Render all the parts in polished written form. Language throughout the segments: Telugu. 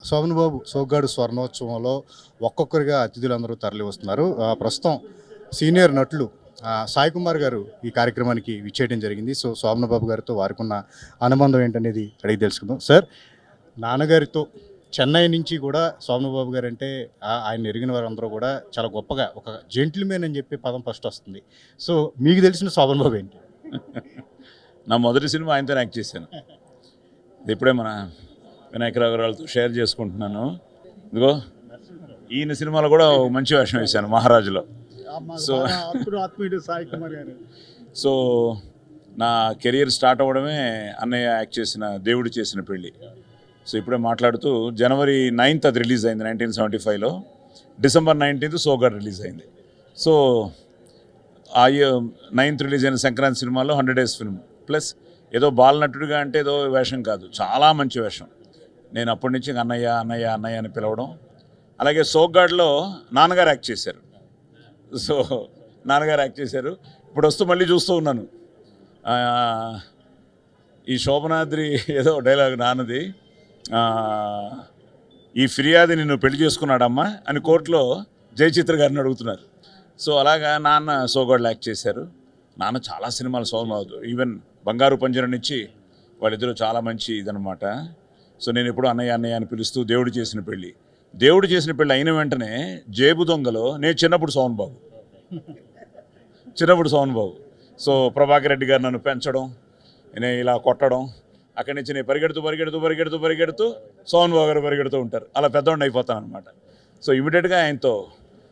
శోభన్ బాబు సోగ్గాడు స్వర్ణోత్సవంలో ఒక్కొక్కరిగా అతిథులందరూ తరలి వస్తున్నారు. ప్రస్తుతం సీనియర్ నటులు సాయి కుమార్ గారు ఈ కార్యక్రమానికి విచ్చేయడం జరిగింది. సో శోభన్ బాబు గారితో వారికి ఉన్న అనుబంధం ఏంటనేది అడిగి తెలుసుకుందాం. సార్, నాన్నగారితో చెన్నై నుంచి కూడా శోభన్ బాబు గారు అంటే ఆయన ఎరిగిన వారందరూ కూడా చాలా గొప్పగా ఒక జెంటిల్మెన్ అని చెప్పి పదం ఫస్ట్ వస్తుంది. సో మీకు తెలిసిన శోభన్ బాబు ఏంటి? నా మొదటి సినిమా ఆయనతో యాక్ట్ చేశాను. ఇప్పుడే మన వినాయకరావు గారితో షేర్ చేసుకుంటున్నాను. ఇదిగో ఈయన సినిమాలో కూడా మంచి వేషం వేశాను, మహారాజులో. సో నా కెరియర్ స్టార్ట్ అవ్వడమే అన్నయ్య యాక్ట్ చేసిన దేవుడు చేసిన పెళ్ళి. సో ఇప్పుడే మాట్లాడుతూ జనవరి 9th అది రిలీజ్ అయింది 1975లో. డిసెంబర్ 19th సోగ్గాడు రిలీజ్ అయింది. సో ఆ 9th రిలీజ్ అయిన సంక్రాంతి సినిమాలో 100 days ఫిల్మ్ ప్లస్ ఏదో బాలనటుడిగా అంటే ఏదో వేషం కాదు, చాలా మంచి వేషం. నేను అప్పటి నుంచి అన్నయ్య అన్నయ్య అన్నయ్య అని పిలవడం. అలాగే సోగ్గాడ్లో నాన్నగారు యాక్ట్ చేశారు. సో నాన్నగారు యాక్ట్ చేశారు. ఇప్పుడు వస్తూ మళ్ళీ చూస్తూ ఉన్నాను, ఈ శోభనాద్రి ఏదో డైలాగ్ నాన్నది, ఈ ఫిర్యాది నిన్ను పెళ్లి చేసుకున్నాడమ్మా అని కోర్టులో జయచిత్ర గారిని అడుగుతున్నారు. సో అలాగా నాన్న సోగ్గాడ్లో యాక్ట్ చేశారు. నాన్న చాలా సినిమాలు శోభన్, ఈవెన్ బంగారు పంజరం నుంచి వాళ్ళిద్దరూ చాలా మంచి ఇదనమాట. సో నేను ఎప్పుడు అన్నయ్య అన్నయ్య అని పిలుస్తూ దేవుడు చేసిన పెళ్ళి అయిన వెంటనే జేబు దొంగలో నేను చిన్నప్పుడు శోభన్ బాబు. సో ప్రభాకర్ రెడ్డి గారు నన్ను పెంచడం, నేను ఇలా కొట్టడం, అక్కడి నుంచి నేను పరిగెడుతూ శోభన్ బాబు గారు పరిగెడుతూ ఉంటారు. అలా పెద్దవాడిని అయిపోతాను అనమాట. సో ఇమీడియట్గా ఆయనతో.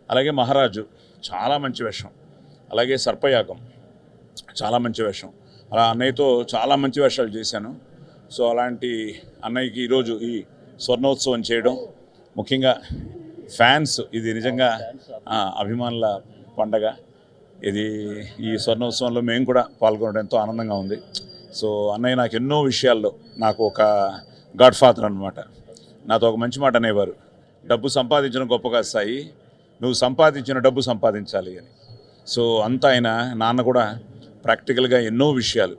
అలాగే మహారాజు చాలా మంచి వేషం. అలాగే సర్పయాగం చాలా మంచి వేషం. అలా అన్నయ్యతో చాలా మంచి వేషాలు చేశాను. సో అలాంటి అన్నయ్యకి ఈరోజు ఈ స్వర్ణోత్సవం చేయడం, ముఖ్యంగా ఫ్యాన్స్, ఇది నిజంగా అభిమానుల పండగ. ఇది ఈ స్వర్ణోత్సవంలో మేము కూడా పాల్గొనడం ఎంతో ఆనందంగా ఉంది. సో అన్నయ్య నాకు ఎన్నో విషయాల్లో నాకు ఒక గాడ్ ఫాదర్ అనమాట. నాతో ఒక మంచి మాట అనేవారు, డబ్బు సంపాదించడం గొప్ప కాదు సాయి, నువ్వు సంపాదించిన డబ్బు సంపాదించాలి అని. సో అంతా ఆయన నాన్న కూడా ప్రాక్టికల్గా ఎన్నో విషయాలు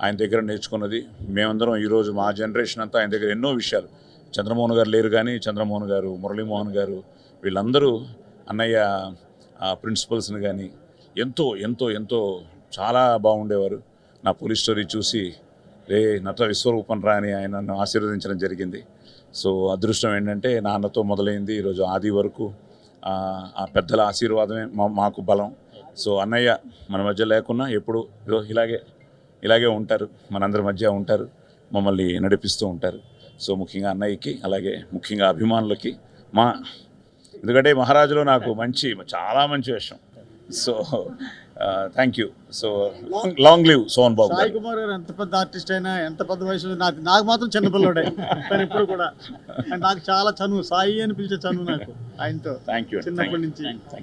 ఆయన దగ్గర నేర్చుకున్నది. మేమందరం ఈరోజు మా జనరేషన్ అంతా ఆయన దగ్గర ఎన్నో విషయాలు. చంద్రమోహన్ గారు లేరు కానీ చంద్రమోహన్ గారు, మురళీమోహన్ గారు, వీళ్ళందరూ అన్నయ్య ప్రిన్సిపల్స్ని కానీ ఎంతో ఎంతో ఎంతో చాలా బాగుండేవారు. నా పోలీస్ స్టోరీ చూసి రే నట విశ్వరూపం రా అని ఆయన నన్ను ఆశీర్వదించడం జరిగింది. సో అదృష్టం ఏంటంటే నాన్నతో మొదలైంది ఈరోజు ఆది వరకు ఆ పెద్దల ఆశీర్వాదమే మాకు బలం. సో అన్నయ్య మన మధ్య లేకున్నా ఎప్పుడు ఇలాగే ఉంటారు, మనందరి మధ్య ఉంటారు, మమ్మల్ని నడిపిస్తూ ఉంటారు. సో ముఖ్యంగా అన్నయ్యకి, అలాగే ముఖ్యంగా అభిమానులకి ఎందుకంటే మహారాజులో నాకు చాలా మంచి వేషం. So thank you. So long live Shobhan Babu. Sai Kumar garu ఎంత పెద్ద ఆర్టిస్ట్ అయినా, ఎంత పెద్ద వయసు, నాకు మాత్రం చిన్నపిల్లడే. కానీ ఇప్పుడు కూడా నాకు చాలా చనువు, సాయి అని పిలిచే చనువు నాకు ఆయనతో థ్యాంక్ యూ చిన్నప్పటి నుంచి.